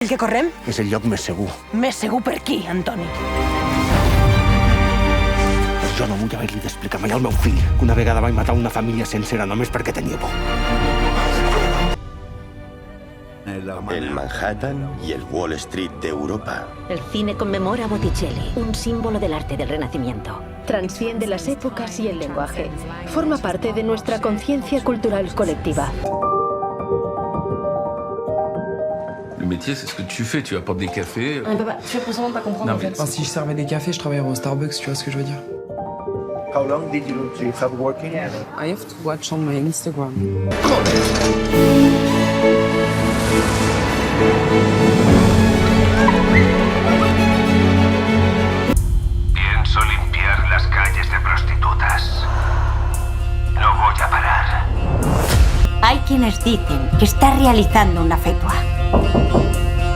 El que correm? És el lloc més segur. Més segur per qui, Antoni? Jo no vull haver-li d'explicar mai al meu fill que una vegada vaig matar una família sencera només perquè tenia por. El Manhattan y el Wall Street de Europa. El cine conmemora a Botticelli, un símbolo del arte del Renacimiento. Transciende las épocas y el lenguaje. Forma parte de nuestra conciencia cultural colectiva. Le métier, c'est ce que tu fais. Tu apportes des cafés. Papa, tu fais pour semblant de pas comprendre Non, en mais- fait. Enfin, si je servais des cafés, je travaillerais au Starbucks, tu vois ce que je veux dire? How long did you have working? I have to watch on my Instagram. Pienso limpiar las calles de prostitutas. No voy a parar. Hay quienes dicen que está realizando una fetua.